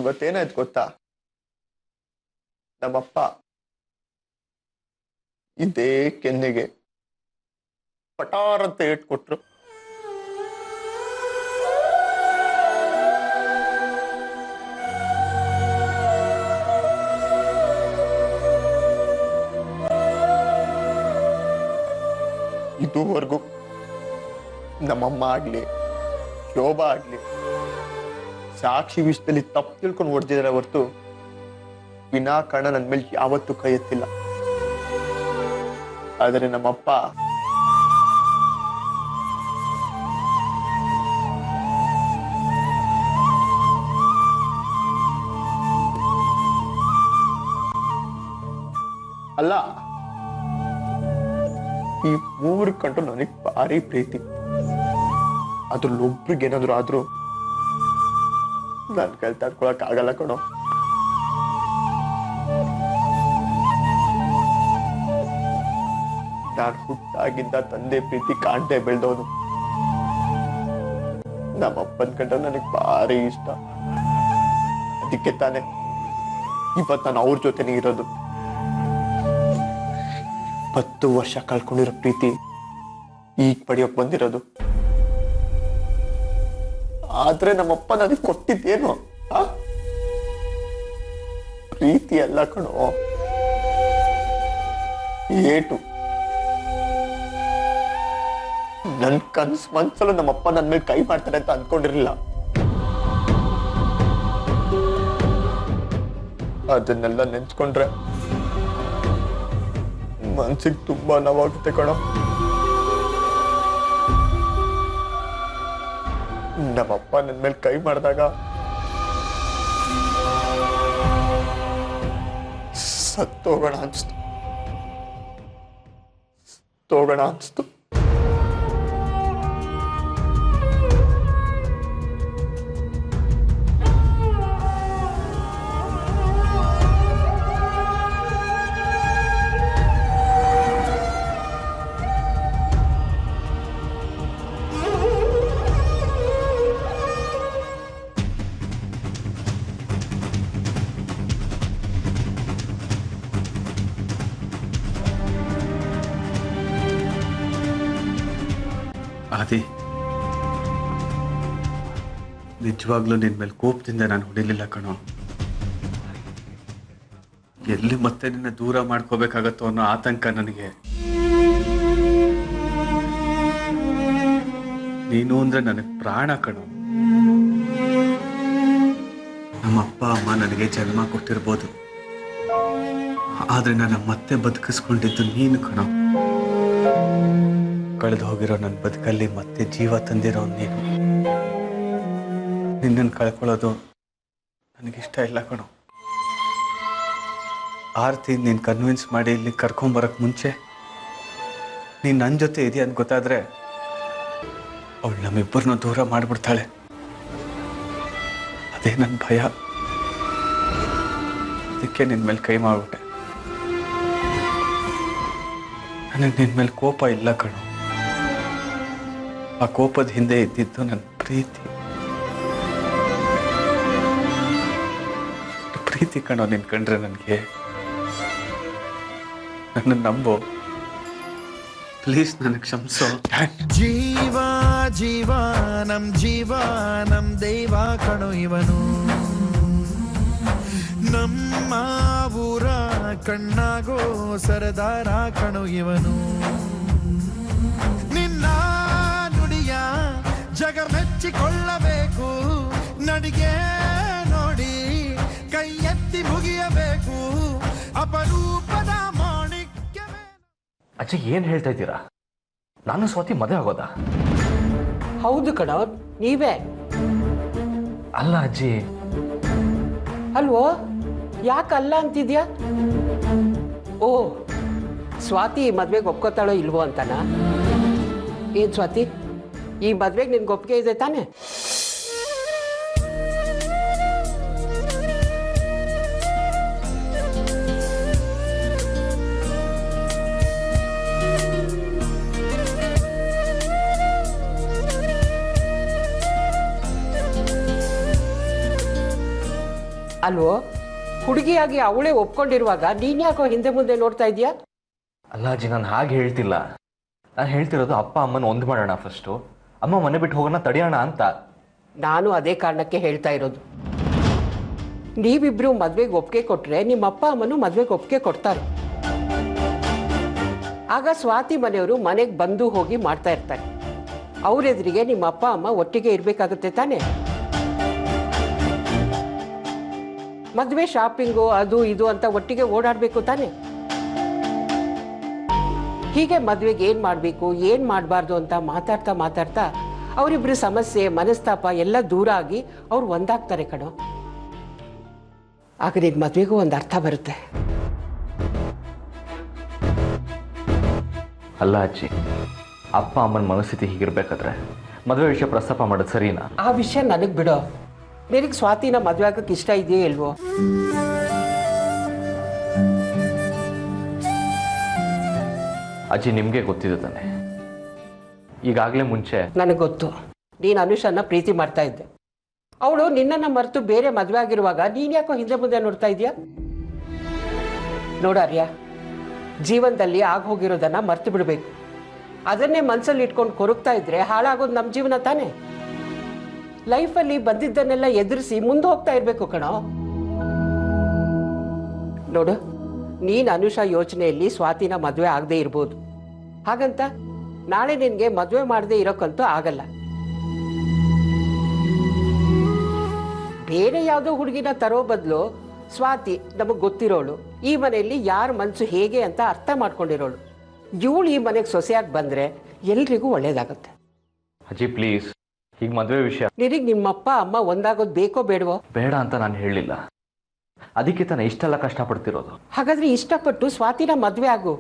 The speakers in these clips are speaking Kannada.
ಇವತ್ತೇನಾಯ್ತು ಗೊತ್ತಾ? ನಮ್ಮಪ್ಪ ಇದೇ ಕೆನ್ನೆಗೆ ಪಟಾರ್ ಅಂತ ಇಟ್ಕೊಟ್ರು. ಇದುವರೆಗೂ ನಮ್ಮಮ್ಮ ಆಗ್ಲಿ ಶೋಭಾ ಆಗ್ಲಿ ಸಾಕ್ಷಿ ವಿಷಯದಲ್ಲಿ ತಪ್ಪು ತಿಳ್ಕೊಂಡು ಹೊಡೆದಿದ್ದಾರೆ ಹೊರತು ವಿನಾಕಾರಣ ನನ್ನ ಮೇಲೆ ಯಾವತ್ತೂ ಕೈ ಎತ್ತಿಲ್ಲ. ಆದರೆ ನಮ್ಮಪ್ಪ ಅಲ್ಲ, ಈ ಮೂರು ಕಂಡು ನನಗೆ ಭಾರಿ ಪ್ರೀತಿ. ಅದ್ರಲ್ಲಿ ಒಬ್ರಿಗೆ ಏನಾದ್ರು ಆದ್ರೂ ನನ್ ಕೈ ತಡ್ಕೊಳಕ್ ಆಗಲ್ಲ ಕಣೋ. ನಾನು ಹುಟ್ಟಾಗಿದ್ದ ತಂದೆ ಪ್ರೀತಿ ಕಾಣ್ದೆ ಬೆಳೆದವನು. ನಮ್ಮಪ್ಪನ ಕಂಡ್ರೆ ನನಗೆ ಭಾರಿ ಇಷ್ಟ. ಅದಕ್ಕೆ ತಾನೆ ಇವತ್ತು ನಾನು ಅವ್ರ ಜೊತೆನೇ ಇರೋದು. 10 ವರ್ಷ ಕಳ್ಕೊಂಡಿರೋ ಪ್ರೀತಿ ಈಗ ಪಡೆಯೋಕ್ ಬಂದಿರೋದು. ಆದ್ರೆ ನಮ್ಮಪ್ಪ ನನಗೆ ಕೊಟ್ಟಿದ್ದೇನು ಪ್ರೀತಿ ಅಲ್ಲ ಕಣೋ, ಏಟು. ನನ್ ಮನ್ಸಲ್ಲೂ ನಮ್ಮಪ್ಪ ನನ್ ಮೇಲೆ ಕೈ ಮಾಡ್ತಾರೆ ಅಂತ ಅನ್ಕೊಂಡಿರ್ಲಿಲ್ಲ. ಅದನ್ನೆಲ್ಲ ನೆನ್ಸ್ಕೊಂಡ್ರೆ ಮನ್ಸಿಗೆ ತುಂಬಾ ನೋವಾಗುತ್ತೆ ಕಣೋ. ನಮ್ಮಪ್ಪ ನನ್ನ ಮೇಲೆ ಕೈ ಮಾಡಿದಾಗ ಸತ್ತೋಗೋಣ ಅನ್ಸ್ತು. ಆದಿ, ನಿಜವಾಗ್ಲೂ ನಿನ್ ಮೇಲೆ ಕೋಪದಿಂದ ನಾನು ಹೊಡಿಲಿಲ್ಲ ಕಣೋ. ಎಲ್ಲಿ ಮತ್ತೆ ನಿನ್ನ ದೂರ ಮಾಡ್ಕೋಬೇಕಾಗತ್ತೋ ಅನ್ನೋ ಆತಂಕ ನನಗೆ. ನೀನು ಅಂದ್ರೆ ನನಗೆ ಪ್ರಾಣ ಕಣೋ. ನಮ್ಮ ಅಪ್ಪ ಅಮ್ಮ ನನಗೆ ಜನ್ಮ ಕೊಟ್ಟಿರ್ಬೋದು, ಆದ್ರೆ ನಾನು ಮತ್ತೆ ಬದುಕಿಸ್ಕೊಂಡಿದ್ದು ನೀನು ಕಣೋ. ಕಳೆದು ಹೋಗಿರೋ ನನ್ನ ಬದುಕಲ್ಲಿ ಮತ್ತೆ ಜೀವ ತಂದಿರೋ ನೀನು. ನಿನ್ನನ್ನು ಕಳ್ಕೊಳ್ಳೋದು ನನಗಿಷ್ಟ ಇಲ್ಲ ಕಣೋ. ಆರ್ತಿ ನೀನು ಕನ್ವಿನ್ಸ್ ಮಾಡಿ ಇಲ್ಲಿ ಕರ್ಕೊಂಬರಕ್ಕೆ ಮುಂಚೆ ನೀನು ನನ್ನ ಜೊತೆ ಇದೆಯಾ ಅಂತ ಗೊತ್ತಾದ್ರೆ ಅವಳು ನಮ್ಮಿಬ್ಬರನ್ನೂ ದೂರ ಮಾಡಿಬಿಡ್ತಾಳೆ. ಅದೇ ನನ್ನ ಭಯ. ಅದಕ್ಕೆ ನಿನ್ನ ಮೇಲೆ ಕೈ ಮಾಡ್ಬಿಟ್ಟೆ. ನನಗೆ ನಿನ್ನ ಮೇಲೆ ಕೋಪ ಇಲ್ಲ ಕಣೋ. ಆ ಕೋಪದ ಹಿಂದೆ ಇದ್ದಿದ್ದು ನನ್ನ ಪ್ರೀತಿ. ಪ್ರೀತಿ ಕಣೋ ನಿನ್ ಕಂಡ್ರೆ ನನಗೆ. ನನ್ನ ನಂಬೋ ಪ್ಲೀಸ್, ನನಗೆ ಕ್ಷಮಿಸೋ. ಜೀವ ಜೀವ ನಮ್ ದೈವ ಕಣೋ ಇವನು. ನಮ್ಮ ಊರ ಕಣ್ಣಾಗೋ ಸರದಾರ ಕಣೋ ಇವನು. ನಿನ್ನ ನುಡಿಯ ಜಗ ಮೆಚ್ಚಿಕೊಳ್ಳಬೇಕು, ನಡಿಗೆ ನೋಡಿ ಕೈ ಎತ್ತಿ ಮುಗಿಯಬೇಕು, ಅಪರೂಪದ ಮಾಣಿಕ್ಯ. ಅಜ್ಜಿ ಏನ್ ಹೇಳ್ತಾ ಇದ್ದೀರಾ? ನಾನು ಸ್ವಾತಿ ಮದುವೆ ಆಗೋದಾ? ಹೌದು ಕಣೋ, ನೀವೇ. ಅಲ್ಲ ಅಜ್ಜಿ. ಅಲ್ವೋ, ಯಾಕಲ್ಲ ಅಂತಿದ್ಯಾ? ಓ, ಸ್ವಾತಿ ಈ ಮದ್ವೆಗೆ ಒಪ್ಕೋತಾಳೋ ಇಲ್ವೋ ಅಂತನಾ? ಏನ್ ಸ್ವಾತಿ, ಈ ಮದ್ವೆಗೆ ನಿನ್ಗೆ ಒಪ್ಪಿಗೆ ಇದೆ ತಾನೆ? ಅಲ್ವೋ, ಹುಡುಗಿಯಾಗಿ ಅವಳೇ ಒಪ್ಕೊಂಡಿರುವಾಗ ನೀನ್ ಯಾಕೋ ಹಿಂದೆ ಮುಂದೆ ನೋಡ್ತಾ ಇದೀಯಾ? ಅಲ್ಲ ಅಜ್ಜಿ, ನಾನು ಹಾಗೆ ಹೇಳ್ತಿಲ್ಲ. ನಾನು ಹೇಳ್ತಿರೋದು ಅಪ್ಪ ಅಮ್ಮನ ಒಂದು ಮಾಡೋಣ, ಫಸ್ಟು ಅಮ್ಮ ಮನೆ ಬಿಟ್ಟು ಹೋಗೋಣ ತಡೆಯೋಣ ಅಂತ. ನಾನು ಅದೇ ಕಾರಣಕ್ಕೆ ಹೇಳ್ತಾ ಇರೋದು. ನೀವಿಬ್ರು ಮದ್ವೆಗೆ ಒಪ್ಪಿಗೆ ಕೊಟ್ರೆ ನಿಮ್ಮ ಅಪ್ಪ ಅಮ್ಮನು ಮದ್ವೆಗೆ ಒಪ್ಪಿಗೆ ಕೊಡ್ತಾರೆ. ಆಗ ಸ್ವಾತಿ ಮನೆಯವರು ಮನೆಗೆ ಬಂದು ಹೋಗಿ ಮಾಡ್ತಾ ಇರ್ತಾರೆ. ಅವ್ರ ಎದುರಿಗೆ ನಿಮ್ಮ ಅಪ್ಪ ಅಮ್ಮ ಒಟ್ಟಿಗೆ ಇರ್ಬೇಕಾಗುತ್ತೆ ತಾನೆ. ಮದ್ವೆ ಶಾಪಿಂಗು ಅದು ಇದು ಅಂತ ಒಟ್ಟಿಗೆ ಓಡಾಡ್ಬೇಕು ತಾನೆ. ಹೀಗೆ ಮದ್ವೆಗೆ ಏನ್ ಮಾಡ್ಬೇಕು ಏನ್ ಮಾಡಬಾರ್ದು ಅಂತ ಮಾತಾಡ್ತಾ ಮಾತಾಡ್ತಾ ಅವರಿಬ್ರು ಸಮಸ್ಯೆ ಮನಸ್ತಾಪ ಎಲ್ಲ ದೂರ ಆಗಿ ಅವ್ರು ಒಂದಾಗ್ತಾರೆ ಕಣೋ. ಆಗ ನಿನ್ ಮದ್ವೆಗೂ ಒಂದು ಅರ್ಥ ಬರುತ್ತೆ. ಅಲ್ಲ ಅಜ್ಜಿ, ಅಪ್ಪ ಅಮ್ಮನ ಮನಸ್ಥಿತಿ ಹೀಗಿರ್ಬೇಕಾದ್ರೆ ಮದುವೆ ವಿಷಯ ಪ್ರಸ್ತಾಪ ಮಾಡೋದು ಸರಿನಾ? ಆ ವಿಷಯ ನನಗೆ ಬಿಡೋ. ನಿನಗೆ ಸ್ವಾತಿನ ಮದುವೆ ಆಗಕ್ಕೆ ಇಷ್ಟ ಇದೆಯೇ ಇಲ್ವೋ? ಅಜ್ಜಿ, ನಿಮಗೆ ಗೊತ್ತಿದೆ ತಾನೆ, ಈಗಾಗಲೇ ಮುಂಚೆ ನನಗೆ ಗೊತ್ತು ನೀನು ಅನುಷನ್ನ ಪ್ರೀತಿ ಮಾಡ್ತಾ ಇದ್ದೆ. ಅವಳು ನಿನ್ನನ್ನು ಮರೆತು ಬೇರೆ ಮದುವೆ ಆಗಿರುವಾಗ ನೀನು ಯಾಕೋ ಹಿಂದೆ ಮುಂದೆ ನೋಡ್ತಾ ಇದೀಯಾ? ನೋಡಾರ್ಯ, ಜೀವನದಲ್ಲಿ ಆಗೋಗಿರೋದನ್ನ ಮರ್ತು ಬಿಡಬೇಕು. ಅದನ್ನೇ ಮನಸ್ಸಲ್ಲಿ ಇಟ್ಕೊಂಡು ಕೊರಗ್ತಾ ಇದ್ರೆ ಹಾಳಾಗೋದು ನಮ್ಮ ಜೀವನ ತಾನೆ. ಲೈಫಲ್ಲಿ ಬಂದಿದ್ದನ್ನೆಲ್ಲ ಎದುರಿಸಿ ಮುಂದೆ ಹೋಗ್ತಾ ಇರಬೇಕು ಕಣೋ. ನೋಡು, ನೀನು ಅನುಷಾ ಯೋಚನೆಯಲ್ಲಿ ಸ್ವಾತಿನ ಮದುವೆ ಆಗದೆ ಇರ್ಬೋದು. ಹಾಗಂತ ನಾಳೆ ನಿನ್ಗೆ ಮದುವೆ ಮಾಡದೆ ಇರೋಕ್ಕಂತೂ ಆಗಲ್ಲ. ಬೇರೆ ಯಾವುದೋ ಹುಡುಗಿನ ತರೋ ಬದಲು ಸ್ವಾತಿ ನಮಗೆ ಗೊತ್ತಿರೋಳು, ಈ ಮನೆಯಲ್ಲಿ ಯಾರ ಮನಸ್ಸು ಹೇಗೆ ಅಂತ ಅರ್ಥ ಮಾಡ್ಕೊಂಡಿರೋಳು, ಇವಳು ಈ ಮನೆಗೆ ಸೊಸೆಯಾಗಿ ಬಂದ್ರೆ ಎಲ್ರಿಗೂ ಒಳ್ಳೇದಾಗತ್ತೆ. ಅಜ್ಜಿ ಪ್ಲೀಸ್, ಈಗ ಮದುವೆ ವಿಷಯ ನಿನಗೆ ನಿಮ್ಮಪ್ಪ ಅಮ್ಮ ಒಂದಾಗೋದು ಬೇಕೋ ಬೇಡವೋ? ಬೇಡ ಅಂತ ನಾನು ಹೇಳಿಲ್ಲ, ಅದಕ್ಕೆ ತಾನೇ ಇಷ್ಟೆಲ್ಲ ಕಷ್ಟಪಡ್ತಿರೋದು. ಹಾಗಾದ್ರೆ ಇಷ್ಟಪಟ್ಟು ಸ್ವಾತಿನ ಮದುವೆ ಆಗು.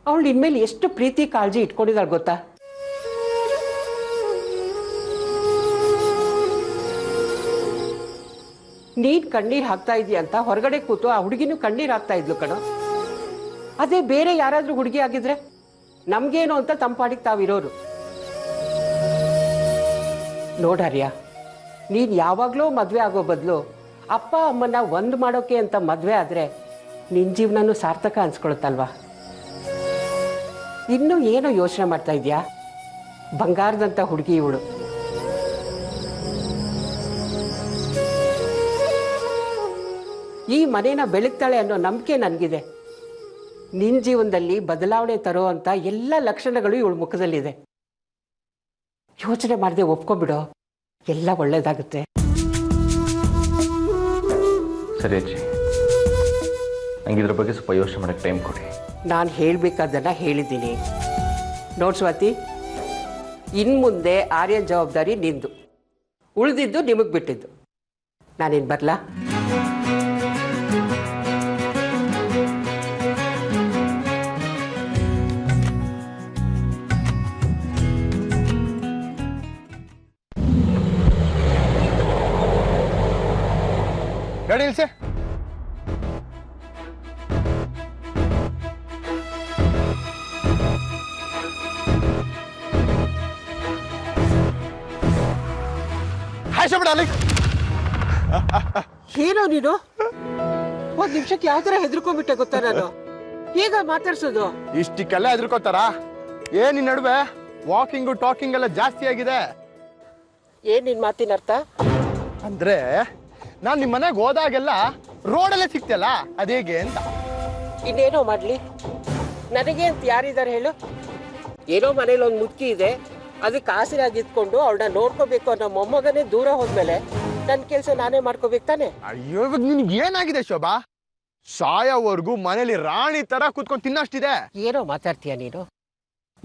ಅವಳು ನಿನ್ಮೇಲೆ ಎಷ್ಟು ಪ್ರೀತಿ ಕಾಳಜಿ ಇಟ್ಕೊಂಡಿದ್ದಾಳೆ ಗೊತ್ತಾ? ನೀನ್ ಕಣ್ಣೀರ್ ಹಾಕ್ತಾ ಇದೀಯ ಅಂತ ಹೊರಗಡೆ ಕೂತು ಆ ಹುಡುಗಿನೂ ಕಣ್ಣೀರ್ ಹಾಕ್ತಾ ಇದ್ಲು ಕಣೋ. ಅದೇ ಬೇರೆ ಯಾರಾದ್ರೂ ಹುಡುಗಿ ಆಗಿದ್ರೆ ನಮ್ಗೇನು ಅಂತ ತಂಪಾಡಿಗೆ ತಾವಿರೋರು. ನೋಡಾರ್ಯ, ನೀನ್ ಯಾವಾಗ್ಲೂ ಮದ್ವೆ ಆಗೋ ಬದಲು ಅಪ್ಪ ಅಮ್ಮನ ಒಂದು ಮಾಡೋಕೆ ಅಂತ ಮದ್ವೆ ಆದ್ರೆ ನಿನ್ ಜೀವನನೂ ಸಾರ್ಥಕ ಅನ್ಸ್ಕೊಳುತ್ತಲ್ವಾ? ಇನ್ನೂ ಏನೋ ಯೋಚನೆ ಮಾಡ್ತಾ ಇದ್ಯಾ? ಬಂಗಾರದಂತ ಹುಡುಗಿ ಇವಳು. ಈ ಮನೇನ ಬೆಳಗ್ತಾಳೆ ಅನ್ನೋ ನಂಬಿಕೆ ನನಗಿದೆ. ನಿನ್ನ ಜೀವನದಲ್ಲಿ ಬದಲಾವಣೆ ತರೋ ಅಂತ ಎಲ್ಲ ಲಕ್ಷಣಗಳು ಇವಳ ಮುಖದಲ್ಲಿದೆ. ಯೋಚನೆ ಮಾಡದೆ ಒಪ್ಕೊಂಡ್ಬಿಡೋ, ಎಲ್ಲ ಒಳ್ಳೇದಾಗುತ್ತೆ. ಸರಿ ಅಜ್ಜಿ, ನಂಗೆ ಇದ್ರ ಬಗ್ಗೆ ಸ್ವಲ್ಪ ಯೋಚನೆ ಮಾಡೋಕ್ಕೆ ಟೈಮ್ ಕೊಡಿ. ನಾನು ಹೇಳಬೇಕಾದನ್ನ ಹೇಳಿದ್ದೀನಿ. ನೋಡ್ ಸ್ವಾತಿ, ಇನ್ನು ಮುಂದೆ ಆರ್ಯನ್ ಜವಾಬ್ದಾರಿ ನಿಂದು, ಉಳಿದಿದ್ದು ನಿಮಗೆ ಬಿಟ್ಟಿದ್ದು. ನಾನೇನು ಬರಲಾ? ಗಾಡಿ ಇಲ್ಸೆ. ಏನೋ ನೀನು ಒಂದ್ ನಿಮಿಷಕ್ಕೆ ಯಾವ ತರ ಹೆದರ್ಕೊಂಡ್ಬಿಟ್ಟೆ ಗೊತ್ತಾ? ನಾನು ಈಗ ಮಾತಾಡ್ಸೋದು ಇಷ್ಟಕ್ಕೆಲ್ಲ ಹೆದರ್ಕೋತಾರ? ಏನ್ ನಿನ್ ನಡುವೆ ವಾಕಿಂಗು ಟಾಕಿಂಗ್ ಎಲ್ಲ ಜಾಸ್ತಿ ಆಗಿದೆ. ಏನ್ ನಿನ್ ಮಾತಿನ ಅರ್ಥ? ಅಂದ್ರೆ ನಾನ್ ನಿಮ್ ಮನೆಗೆ ಹೋದಾಗೆಲ್ಲ ರೋಡಲ್ಲೇ ಸಿಗ್ತಿಯಲ್ಲ, ಅದೇಗೆ ಅಂತ. ಇನ್ನೇನೋ ಮಾಡ್ಲಿ, ನನಗೆ ಅಂತ ಯಾರಿದ್ದಾರೆ ಹೇಳು? ಏನೋ ಮನೇಲಿ ಒಂದು ಮುದುಕಿ ಇದೆ, ಅದಕ್ಕೆ ಆಸರಾಗಿದ್ಕೊಂಡು ಅವಳನ್ನ ನೋಡ್ಕೋಬೇಕು ಅನ್ನೋ ಮೊಮ್ಮಗನೇ ದೂರ ಹೋದ್ಮೇಲೆ ನನ್ನ ಕೆಲಸ ನಾನೇ ಮಾಡ್ಕೋಬೇಕು ತಾನೆ? ಅಯ್ಯೋ, ಇವಾಗ ನಿನ್ಗೆ ಏನಾಗಿದೆ ಶೋಭಾ? ಸಾಯೋವರೆಗೂ ಮನೇಲಿ ರಾಣಿ ತರ ಕೂತ್ಕೊಂಡು ತಿನ್ನಷ್ಟಿದೆ. ಏನೋ ಮಾತಾಡ್ತೀಯ ನೀನು?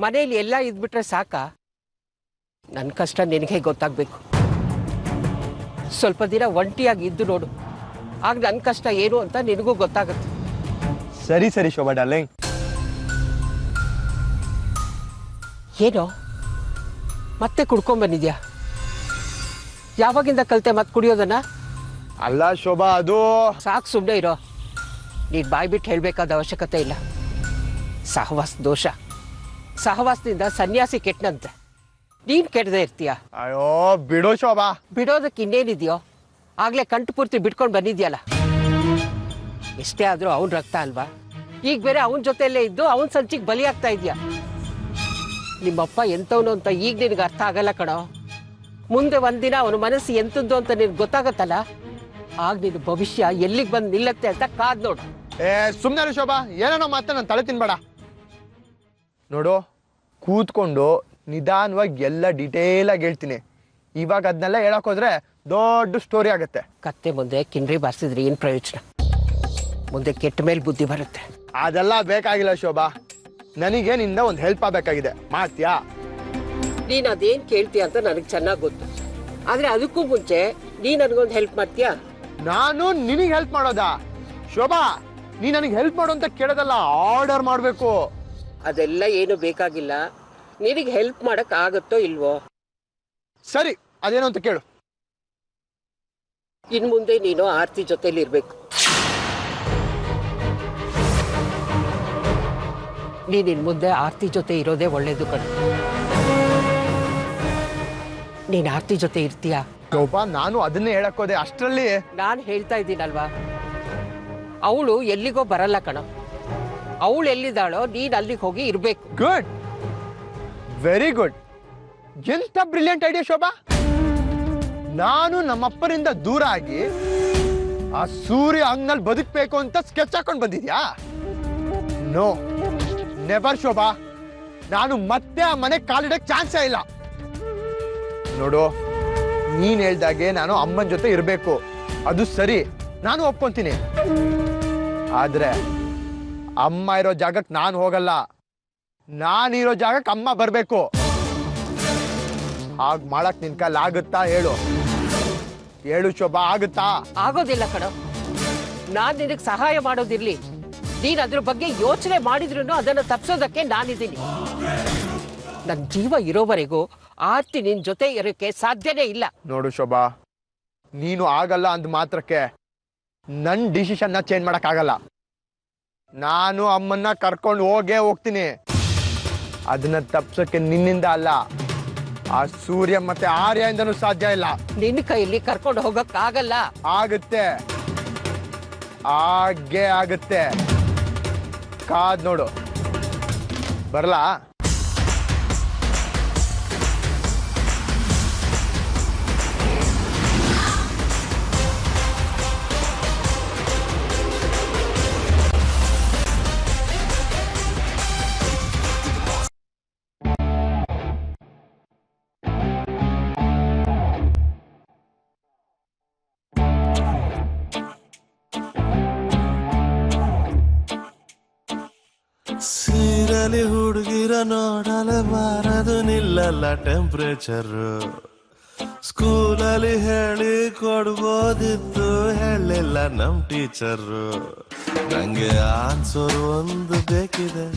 ಮನೇಲಿ ಎಲ್ಲ ಇದ್ಬಿಟ್ರೆ ಸಾಕ? ನನ್ನ ಕಷ್ಟ ನಿನಗೆ ಗೊತ್ತಾಗ್ಬೇಕು. ಸ್ವಲ್ಪ ದಿನ ಒಂಟಿಯಾಗಿ ಇದ್ದು ನೋಡು, ಆಗ ನನ್ನ ಕಷ್ಟ ಏನು ಅಂತ ನಿನಗೂ ಗೊತ್ತಾಗುತ್ತೆ. ಸರಿ ಸರಿ ಶೋಭಾ ಡಾರ್ಲಿಂಗ್. ಏನೋ ಮತ್ತೆ ಕುಡ್ಕೊಂಡ್ಬಂದಿದ್ಯಾ? ಯಾವಾಗಿಂದ ಕಲ್ತೆ ಮತ್ತೆ ಕುಡಿಯೋದನ್ನ? ಅಲ್ಲ ಶೋಭಾ, ಅದು ಸಾಕು, ಸುಮ್ಮನೆ ಇರೋ. ನೀನು ಬಾಯ್ ಬಿಟ್ಟು ಹೇಳಬೇಕಾದ ಅವಶ್ಯಕತೆ ಇಲ್ಲ. ಸಹವಾಸ ದೋಷ, ಸಹವಾಸದಿಂದ ಸನ್ಯಾಸಿ ಕೆಟ್ಟನಂತೆ. ನೀನು ಕೆಟ್ಟದೇ ಇರ್ತೀಯ. ಅಯ್ಯೋ ಬಿಡೋ ಶೋಭಾ. ಬಿಡೋದಕ್ಕೆ ಇನ್ನೇನಿದೆಯೋ? ಆಗ್ಲೇ ಕಂಠ ಪೂರ್ತಿ ಬಿಟ್ಕೊಂಡು ಬಂದಿದ್ಯಲ್ಲ. ಎಷ್ಟೇ ಆದ್ರೂ ಅವನ್ ರಕ್ತ ಅಲ್ವಾ? ಈಗ ಬೇರೆ ಅವನ ಜೊತೆಯಲ್ಲೇ ಇದ್ದು ಅವನ್ ಸಂಚಿಗೆ ಬಲಿಯಾಗ್ತಾ ಇದೆಯಾ? ನಿಮ್ಮಪ್ಪ ಎಂತವನು ಅಂತ ಈಗ ನಿನಗೆ ಅರ್ಥ ಆಗಲ್ಲ ಕಣೋ. ಮುಂದೆ ಒಂದಿನ ಅವನ ಮನಸ್ಸು ಎಂತದ್ದು ಅಂತ ನಿನ್ಗೆ ಗೊತ್ತಾಗತ್ತಲ್ಲ, ಆಗ ನಿನ್ನ ಭವಿಷ್ಯ ಎಲ್ಲಿಗೆ ಬಂದು ನಿಲ್ಲತ್ತೆ ಅಂತ ಕಾದ್ ನೋಡು. ಸುಮ್ಮನೆ ಶೋಭಾ, ಏನೇನೋ ಮಾತ್ರ ನಾನು ತಲೆ ತಿನ್ಬೇಡ. ನೋಡು, ಕೂತ್ಕೊಂಡು ನಿಧಾನವಾಗಿ ಎಲ್ಲ ಡೀಟೇಲ್ ಆಗಿ ಹೇಳ್ತೀನಿ. ಇವಾಗ ಅದನ್ನೆಲ್ಲ ಹೇಳಕ್ ಹೋದ್ರೆ ದೊಡ್ಡ ಸ್ಟೋರಿ ಆಗತ್ತೆ. ಕತ್ತೆ ಮುಂದೆ ಕಿಂಡ್ರಿ ಬಾರಿಸಿದ್ರೆ ಏನ್ ಪ್ರಯೋಜನ? ಮುಂದೆ ಕೆಟ್ಟ ಮೇಲೆ ಬುದ್ಧಿ ಬರುತ್ತೆ. ಅದೆಲ್ಲ ಬೇಕಾಗಿಲ್ಲ ಶೋಭಾ, ನನಗೆ ನಿಂದ ಒಂದು ಹೆಲ್ಪ್ ಆಗ್ಬೇಕಾಗಿದೆ. ಮಾಡ್ತೀಯಾ? ನೀನ್ ಅದೇನ್ ಕೇಳ್ತೀಯ ಅಂತ ನನಗೆ ಚೆನ್ನಾಗಿ ಗೊತ್ತು. ಆದ್ರೆ ಅದಕ್ಕೂ ಮುಂಚೆ ನೀ ನನಗೊಂದು ಹೆಲ್ಪ್ ಮಾಡ್ತೀಯಾ? ನಾನು ನಿನಗೆ ಹೆಲ್ಪ್ ಮಾಡೋದಾ? ಶೋಭಾ, ನೀ ನನಗೆ ಹೆಲ್ಪ್ ಮಾಡು ಅಂತ ಕೇಳೋದಲ್ಲ, ಆರ್ಡರ್ ಮಾಡಬೇಕು. ಅದೆಲ್ಲ ಏನು ಬೇಕಾಗಿಲ್ಲ. ನಿನಗೆ ಹೆಲ್ಪ್ ಮಾಡಕ್ ಆಗತ್ತೋ ಇಲ್ವೋ? ಸರಿ, ಅದೇನು ಅಂತ ಕೇಳು. ಇನ್ ಮುಂದೆ ನೀನು ಆರ್ತಿ ಜೊತೆಲಿ ಇರ್ಬೇಕು. ನೀನ್ ಇನ್ ಮುಂದೆ ಆರ್ತಿ ಜೊತೆ ಇರೋದೇ ಒಳ್ಳೇದು ಕಣ. ನೀನ್ ಆರ್ತಿ ಜೊತೆ ಇರ್ತೀಯಾ? ಶೋಭಾ, ನಾನು ಅದನ್ನೇ ಹೇಳಕ್ ಹೋದೆ. ಅಷ್ಟರಲ್ಲಿ ನಾನ್ ಹೇಳ್ತಾ ಇದ್ದೀನಲ್ವಾ, ಅವಳು ಎಲ್ಲಿಗೋ ಬರಲ್ಲ ಕಣ. ಅವಳು ಎಲ್ಲಿದ್ದಾಳೋ ನೀನ್ ಅಲ್ಲಿಗೆ ಹೋಗಿ ಇರ್ಬೇಕು. Good, very good. ಎಂತ ಬ್ರಿಲಿಯಂಟ್ ಐಡಿಯಾ ಶೋಭಾ. ನಾನು ನಮ್ಮಪ್ಪನಿಂದ ದೂರ ಆಗಿ ಆ ಸೂರ್ಯ ಹಂಗ್ನಲ್ಲಿ ಬದುಕಬೇಕು ಅಂತ ಸ್ಕೆಚ್ ಹಾಕೊಂಡು ಬಂದಿದ್ಯಾ? No, never Shobha. ನಾನು ಮತ್ತೆ ಆ ಮನೆ ಕಾಲಿಡಕ್ ಚಾನ್ಸೇ ಇಲ್ಲ. ನೋಡು, ನೀನ್ ಹೇಳ್ದಾಗೆ ನಾನು ಅಮ್ಮನ ಜೊತೆ ಇರಬೇಕು, ಅದು ಸರಿ, ನಾನು ಒಪ್ಕೊಂತೀನಿ. ಆದ್ರೆ ಅಮ್ಮ ಇರೋ ಜಾಗಕ್ಕೆ ನಾನು ಹೋಗಲ್ಲ. ನಾನಿರೋ ಜಾಗಕ್ಕೆ ಅಮ್ಮ ಬರ್ಬೇಕು. ಹಾಗ್ ಮಾಡಕ್ ನಿನ್ ಕೈಲಿ ಆಗುತ್ತಾ? ಹೇಳು ಹೇಳು ಶೋಭಾ, ಆಗುತ್ತಾ? ಆಗೋದಿಲ್ಲ ಕಣ. ನಾನ್ ನಿನಗ್ ಸಹಾಯ ಮಾಡೋದಿರ್ಲಿ, ನೀನ್ ಅದ್ರ ಬಗ್ಗೆ ಯೋಚನೆ ಮಾಡಿದ್ರು ಅದನ್ನ ತಪ್ಸೋದಕ್ಕೆ ನಾನಿದ್ದೀನಿ. ನನ್ ಜೀವ ಇರೋವರೆಗೂ ಆರ್ತಿ ನಿನ್ ಜೊತೆ ಇರೋಕೆ ಸಾಧ್ಯನೇ ಇಲ್ಲ. ನೋಡು ಶೋಭಾ, ನೀನು ಆಗಲ್ಲ ಅಂದ ಮಾತ್ರಕ್ಕೆ ನನ್ ಡಿಸಿಷನ್ನ ಚೇಂಜ್ ಮಾಡಕ್ ಆಗಲ್ಲ. ನಾನು ಅಮ್ಮನ್ನ ಕರ್ಕೊಂಡು ಹೋಗ್ತೀನಿ. ಅದನ್ನ ತಪ್ಸಕ್ಕೆ ನಿನ್ನಿಂದ ಅಲ್ಲ, ಆ ಸೂರ್ಯ ಮತ್ತೆ ಆರ್ಯದಿಂದನೂ ಸಾಧ್ಯ ಇಲ್ಲ. ನಿನ್ನ ಕೈಯಲ್ಲಿ ಕರ್ಕೊಂಡು ಹೋಗಕ್ ಆಗಲ್ಲ. ಆಗುತ್ತೆ, ಹಾಗೆ ಆಗುತ್ತೆ. ಕಾದ್ ನೋಡು. ಬರಲಾ? ಸೀರಲಿ ಹುಡುಗಿರ ನೋಡಲೆ ಬಾರದು ನಿಲ್ಲಲ್ಲ ಟೆಂಪ್ರೇಚರು. ಸ್ಕೂಲಲ್ಲಿ ಹೇಳಿ ಕೊಡ್ಬೋದಿತ್ತು, ಹೇಳಿಲ್ಲ ನಮ್ ಟೀಚರು. ನಂಗೆ ಆನ್ಸರ್ ಒಂದು ಬೇಕಿದೆ,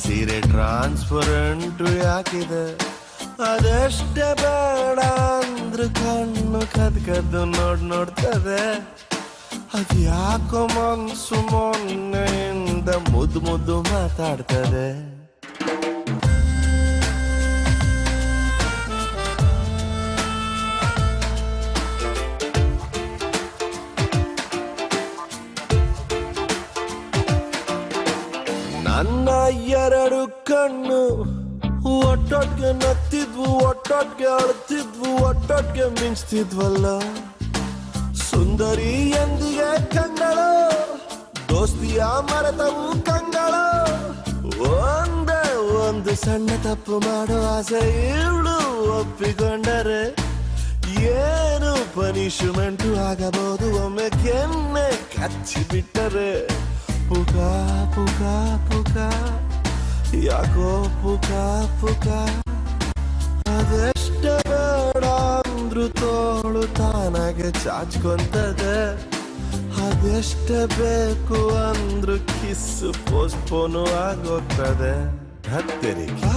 ಸೀರೆ ಟ್ರಾನ್ಸ್ಪರೆಂಟ್ ಯಾಕಿದೆ? ಅದೆಷ್ಟೇ ಬೇಡ ಅಂದ್ರು ಕಣ್ಣು ಕದ್ದು ನೋಡ್ತದೆ. ಅದ್ಯಾಕೋ ಮನ್ಸು ಮೊನ್ನೆಯಿಂದ ಮುದ್ದು ಮಾತಾಡ್ತದೆ. ನನ್ನ ಎರಡು ಕಣ್ಣು ಒಟ್ಟೊಟ್ಗೆ ನತ್ತಿದ್ವು, ಒಟ್ಟೊಟ್ಗೆ ಅಳ್ತಿದ್ವು, ಒಟ್ಟೊಟ್ಗೆ ಮಿಂಚ್ತಿದ್ವಲ್ಲ. ಸುಂದರಿ ಎಂದಿಗೆ ಕಂಗಳು, ದೋಸ್ತಿಯ ಮರೆತವು ಕಂಗಳು. ಒಂದೇ ಒಂದು ಸಣ್ಣ ತಪ್ಪು ಮಾಡೋ ಆಸೆ ಇವಳು ಒಪ್ಪಿಕೊಂಡರೆ ಏನು ಪನಿಷ್ಮೆಂಟು ಆಗಬಹುದು ಒಮ್ಮೆ ಕೆನ್ನೆ ಕಚ್ಚಿ ಬಿಟ್ಟರೆ. ಪುಕ ಪುಕ ಪುಕ ಯಾಕೋ ಪುಕ ಪುಕ. ಅದೆಷ್ಟ ಬೇಡ ಅಂದ್ರು ತೋಳು ತಾನಾಗೆ ಚಾಚ್ಕೊಂತದೆ. ಅದೆಷ್ಟ ಬೇಕು ಅಂದ್ರು ಕಿಸ್ಸು ಪೋಸ್ಟ್ಪೋನು ಆಗೋಗ್ತದೆ. ಹತ್ತಿರಿಕೆ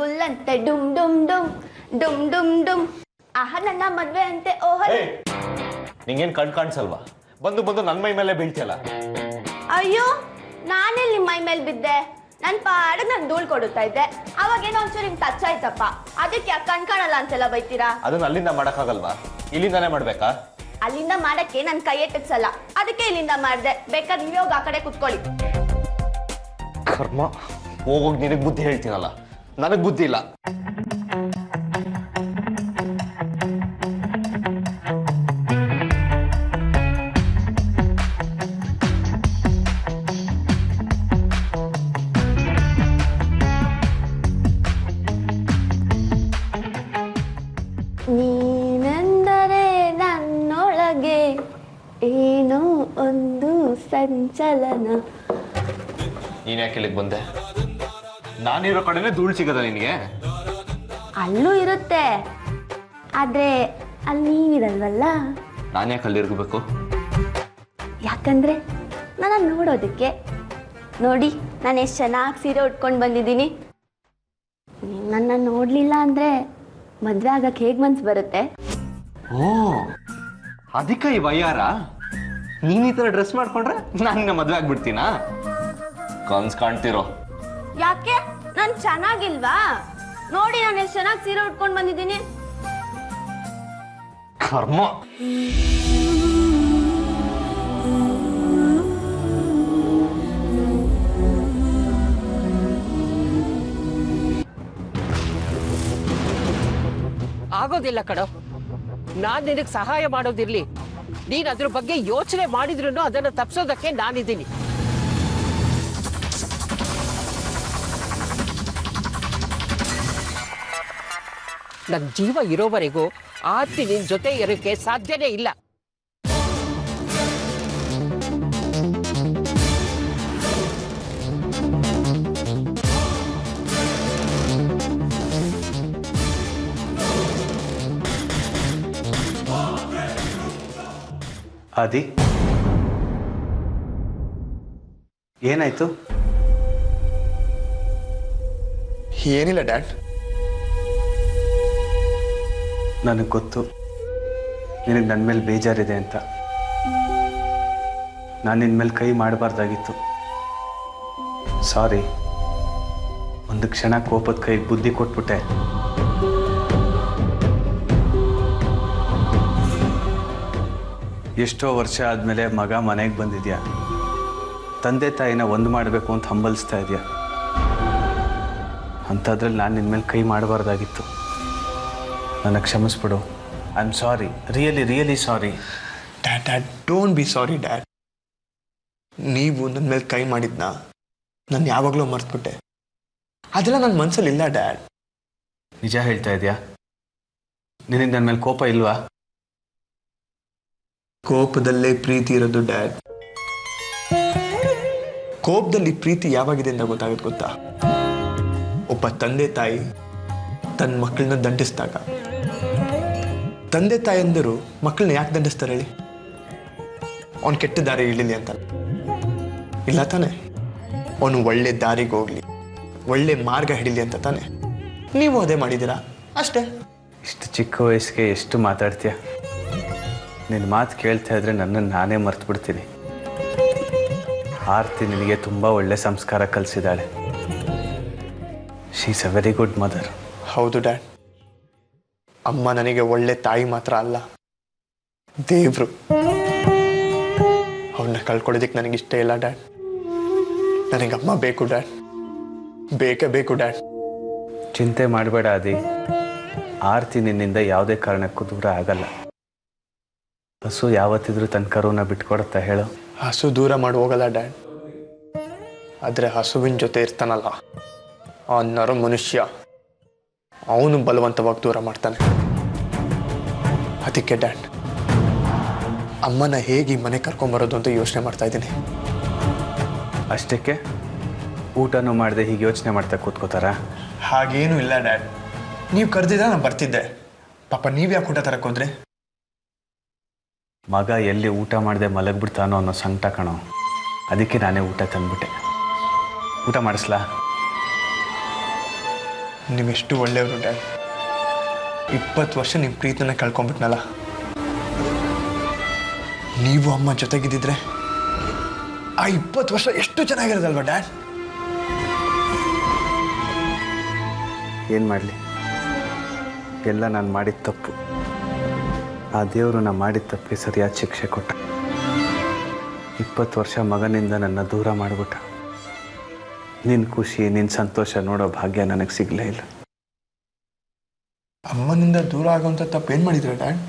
ಗುಲ್ಲಂತೆ ಡುಮ್ ಡುಮ್ ಡುಮ್ ಡುಮ್ ಡುಮ್ ಡುಮ್ ಆಹ ನನ್ನ ಮದ್ವೆ ಅಂತೆ ಓಹ ನಿಂಗೇನ್ ಕಾಣಿಸಲ್ವಾ? ಬಂದು ಬಂದು ನನ್ನ ಮೈ ಮೇಲೆ ಬೀಳ್ತಿಯಲ್ಲ. ಅಯ್ಯೋ ನಾನೆಲ್ಲಿ ನಿಮ್ಮ ಮೈ ಮೇಲೆ ಬಿದ್ದೆ? ನನ್ ಪಾಡಿಗೆ ನಾನು ಧೂಳ್ ಕೊಡುತ್ತಾ ಇದ್ದೆ, ಅವಾಗೇನೋ ಒಂಚೂರು ನಿಮ್ಗೆ ಟಚ್ ಆಯ್ತಪ್ಪ, ಅದಕ್ಕೆ ಕಾಣಲ್ಲ ಅಂತೆಲ್ಲ ಬೈತೀರಾ? ಅದನ್ನ ಅಲ್ಲಿಂದ ಮಾಡಕ್ಕಾಗಲ್ವಾ? ಇಲ್ಲಿಂದಾನೇ ಮಾಡ್ಬೇಕಾ? ಅಲ್ಲಿಂದ ಮಾಡಕ್ಕೆ ನನ್ ಕೈ ಎಟ್ಟಿಸಲ್ಲ, ಅದಕ್ಕೆ ಇಲ್ಲಿಂದ ಮಾಡ್ದೆ. ಬೇಕಾದ್ರೆ ನೀವೇ ಹೋಗಿ ಆ ಕಡೆ ಕುತ್ಕೊಳ್ಳಿ. ಕರ್ಮ, ಹೋಗೋಗಿ ನಿನಗ್ ಬುದ್ಧಿ ಹೇಳ್ತೀನಲ್ಲ, ನನಗ್ ಬುದ್ಧಿ ಇಲ್ಲ. ನೀನೆಂದರೆ ನನ್ನೊಳಗೆ ಏನೋ ಒಂದು ಸಂಚಲನ. ನೀನ್ ಯಾಕೆ ಇಲ್ಲಿಗೆ ಬಂದೆ? ನಾನಿರೋ ಕಡೆನೆ ಧೂಳ್ ಸಿಗದ ನಿನಗೆ? ಅಲ್ಲೂ ಇರುತ್ತೆ, ಆದ್ರೆ ಅಲ್ಲಿ ನೀವಿರಲ್ವಲ್ಲ. ನಾನು ಯಾಕೆ ಅಲ್ಲಿರ್ಬೇಕು? ಯಾಕಂದ್ರೆ ನನ್ನ ನೋಡೋದಕ್ಕೆ. ನೋಡಿ ನಾನು ಎಷ್ಟು ಚೆನ್ನಾಗಿ ಸೀರೆ ಉಟ್ಕೊಂಡು ಬಂದಿದ್ದೀನಿ. ನನ್ನ ನೋಡ್ಲಿಲ್ಲ ಅಂದ್ರೆ ಮದ್ವೆ ಆಗಕ್ಕೆ ಹೇಗ್ ಮನ್ಸು ಬರುತ್ತೆ? ಓ ಅದಕ್ಕೆ ಈ ವಯ್ಯಾರ? ನೀನ್ ಈ ತರ ಡ್ರೆಸ್ ಮಾಡ್ಕೊಂಡ್ರೆ ನಾನು ಮದ್ವೆ ಆಗ್ಬಿಡ್ತೀನಾ? ಕನ್ಸ್ ಕಾಣ್ತಿರೋ. ಯಾಕೆ ನಾನು ಚೆನ್ನಾಗಿಲ್ವಾ? ನೋಡಿ ನಾನು ಎಷ್ಟು ಚೆನ್ನಾಗಿ ಸೀರೆ ಉಟ್ಕೊಂಡು ಬಂದಿದ್ದೀನಿ. ಕರ್ಮ. ಆಗೋದಿಲ್ಲ ಕಣೋ. ನಾನ್ ನಿನಗೆ ಸಹಾಯ ಮಾಡೋದಿರ್ಲಿ, ನೀನ್ ಅದ್ರ ಬಗ್ಗೆ ಯೋಚನೆ ಮಾಡಿದ್ರು ಅದನ್ನ ತಪ್ಸೋದಕ್ಕೆ ನಾನಿದ್ದೀನಿ. ನನ್ನ ಜೀವ ಇರೋವರೆಗೂ ಆರ್ತಿ ನಿನ್ ಜೊತೆ ಇರೋಕೆ ಸಾಧ್ಯನೇ ಇಲ್ಲ. ಆದಿ, ಏನಾಯ್ತು? ಏನಿಲ್ಲ ಡ್ಯಾಡ್. ನನಗೆ ಗೊತ್ತು ನಿನಗೆ ನನ್ನ ಮೇಲೆ ಬೇಜಾರಿದೆ ಅಂತ. ನಾನು ನಿನ್ನ ಮೇಲೆ ಕೈ ಮಾಡಬಾರ್ದಾಗಿತ್ತು. ಸಾರಿ. ಒಂದು ಕ್ಷಣ ಕೋಪದ ಕೈಗೆ ಬುದ್ಧಿ ಕೊಟ್ಬಿಟ್ಟೆ. ಎಷ್ಟೋ ವರ್ಷ ಆದಮೇಲೆ ಮಗ ಮನೆಗೆ ಬಂದಿದ್ಯಾ, ತಂದೆ ತಾಯಿನ ಒಂದು ಮಾಡಬೇಕು ಅಂತ ಹಂಬಲಿಸ್ತಾ ಇದೆಯಾ. ಅಂಥದ್ರಲ್ಲಿ ನಾನು ನಿನ್ನ ಮೇಲೆ ಕೈ ಮಾಡಬಾರ್ದಾಗಿತ್ತು. ನನಗೆ ಕ್ಷಮಿಸ್ಬಿಡು. I am sorry, really sorry. Dad don't B sorry dad. ನೀವು ನನ್ನ ಮೇಲೆ ಕೈ ಮಾಡಿದ್ನ ನಾನು ಯಾವಾಗಲೂ ಮರ್ತ್ಬಿಟ್ಟೆ. ಅದೆಲ್ಲ ನನ್ನ ಮನಸ್ಸಲ್ಲಿ ಇಲ್ಲ ಡ್ಯಾಡ್. ನಿಜ ಹೇಳ್ತಾ ಇದೆಯಾ? ನಿನಗೆ ನನ್ನ ಮೇಲೆ ಕೋಪ ಇಲ್ವಾ? ಕೋಪದಲ್ಲೇ ಪ್ರೀತಿ ಇರೋದು ಡ್ಯಾಡ್. ಕೋಪದಲ್ಲಿ ಪ್ರೀತಿ ಯಾವಾಗಿದೆ ಅಂತ ಗೊತ್ತಾಗುತ್ತೆ ಗೊತ್ತಾ? ಒಬ್ಬ ತಂದೆ ತಾಯಿ ತನ್ನ ಮಕ್ಕಳನ್ನ ದಂಡಿಸಿದಾಗ. ತಂದೆ ತಾಯಂದಿರು ಮಕ್ಕಳನ್ನ ಯಾಕೆ ದಂಡಿಸ್ತಾರೆ ಹೇಳಿ? ಅವನು ಕೆಟ್ಟ ದಾರಿ ಇಳಿಲಿ ಅಂತ ಇಲ್ಲ ತಾನೆ? ಅವನು ಒಳ್ಳೆ ದಾರಿಗೆ ಹೋಗ್ಲಿ, ಒಳ್ಳೆ ಮಾರ್ಗ ಹಿಡಿಲಿ ಅಂತ ತಾನೆ? ನೀವು ಅದೇ ಮಾಡಿದ್ದೀರಾ ಅಷ್ಟೇ. ಇಷ್ಟು ಚಿಕ್ಕ ವಯಸ್ಸಿಗೆ ಎಷ್ಟು ಮಾತಾಡ್ತೀಯ? ನಿನ್ನ ಮಾತು ಕೇಳ್ತಾ ಇದ್ರೆ ನನ್ನನ್ನು ನಾನೇ ಮರ್ತು ಬಿಡ್ತೀನಿ. ಆರ್ತಿ ನಿನಗೆ ತುಂಬ ಒಳ್ಳೆ ಸಂಸ್ಕಾರ ಕಲಿಸಿದಾಳೆ. She is a very good mother. ಹೌದು ಡ್ಯಾಡ್. ಅಮ್ಮ ನನಗೆ ಒಳ್ಳೆ ತಾಯಿ ಮಾತ್ರ ಅಲ್ಲ, ದೇವ್ರು. ಅವನ್ನ ಕಳ್ಕೊಳ್ಳೋದಕ್ಕೆ ನನಗಿಷ್ಟ ಇಲ್ಲ ಡ್ಯಾಡ್. ನನಗೆ ಅಮ್ಮ ಬೇಕು ಡ್ಯಾಡ್, ಬೇಕೇ ಬೇಕು ಡ್ಯಾಡ್. ಚಿಂತೆ ಮಾಡಬೇಡ ಆದಿ. ಆರ್ತಿ ನಿನ್ನಿಂದ ಯಾವುದೇ ಕಾರಣಕ್ಕೂ ದೂರ ಆಗಲ್ಲ. ಹಸು ಯಾವತ್ತಿದ್ರೂ ತನ್ನ ಕರುನ ಬಿಟ್ಕೊಡುತ್ತಾ ಹೇಳು? ಹಸು ದೂರ ಮಾಡಿ ಹೋಗಲ್ಲ ಡ್ಯಾಡ್. ಆದರೆ ಹಸುವಿನ ಜೊತೆ ಇರ್ತಾನಲ್ಲ ಆ ನರ ಮನುಷ್ಯ, ಅವನು ಬಲವಂತವಾಗಿ ದೂರ ಮಾಡ್ತಾನೆ. ಅದಕ್ಕೆ ಡ್ಯಾಡ್ ಅಮ್ಮನ ಹೇಗೆ ಈ ಮನೆ ಕರ್ಕೊಂಬರೋದು ಅಂತ ಯೋಚನೆ ಮಾಡ್ತಾ ಇದ್ದೀನಿ. ಅಷ್ಟಕ್ಕೆ ಊಟನೂ ಮಾಡದೆ ಹೀಗೆ ಯೋಚನೆ ಮಾಡ್ತಾ ಕೂತ್ಕೋತಾರ? ಹಾಗೇನೂ ಇಲ್ಲ ಡ್ಯಾಡ್. ನೀವು ಕರೆದಿದ್ರೆ ನಾನು ಬರ್ತಿದ್ದೆ. ಪಾಪ ನೀವು ಯಾಕೆ ಊಟ ತರಕ್ಕೆ ಹೋದ್ರೆ? ಮಗ ಎಲ್ಲಿ ಊಟ ಮಾಡದೆ ಮಲಗ್ಬಿಡ್ತಾನೋ ಅನ್ನೋ ಸಂಕಟ ಕಣೋ. ಅದಕ್ಕೆ ನಾನೇ ಊಟ ತಂದ್ಬಿಟ್ಟೆ. ಊಟ ಮಾಡಿಸ್ಲಾ? ನೀವೆಷ್ಟು ಒಳ್ಳೆಯವರು ಡ್ಯಾಡ್. 20 ವರ್ಷ ನಿಮ್ಮ ಪ್ರೀತಿನ ಕಳ್ಕೊಂಡ್ಬಿಟ್ನಲ್ಲ. ನೀವು ಅಮ್ಮ ಜೊತೆಗಿದ್ದಿದ್ರೆ ಆ 20 ವರ್ಷ ಎಷ್ಟು ಚೆನ್ನಾಗಿರೋದಲ್ವಾ ಡ್ಯಾಡ್? ಏನು ಮಾಡಲಿ, ಎಲ್ಲ ನಾನು ಮಾಡಿದ ತಪ್ಪು. ಆ ದೇವರು ನಾನು ಮಾಡಿದ ತಪ್ಪಿಗೆ ಸರಿಯಾದ ಶಿಕ್ಷೆ ಕೊಟ್ಟ. 20 ವರ್ಷ ಮಗನಿಂದ ನನ್ನ ದೂರ ಮಾಡಿಬಿಟ್ಟ. ನಿನ್ನ ಖುಷಿ, ನಿನ್ನ ಸಂತೋಷ ನೋಡೋ ಭಾಗ್ಯ ನನಗೆ ಸಿಗಲೇ ಇಲ್ಲ. ಅಮ್ಮನಿಂದ ದೂರ ಆಗೋಂಥ ತಪ್ಪೇನು ಮಾಡಿದ್ರೆ ಡ್ಯಾಡ್?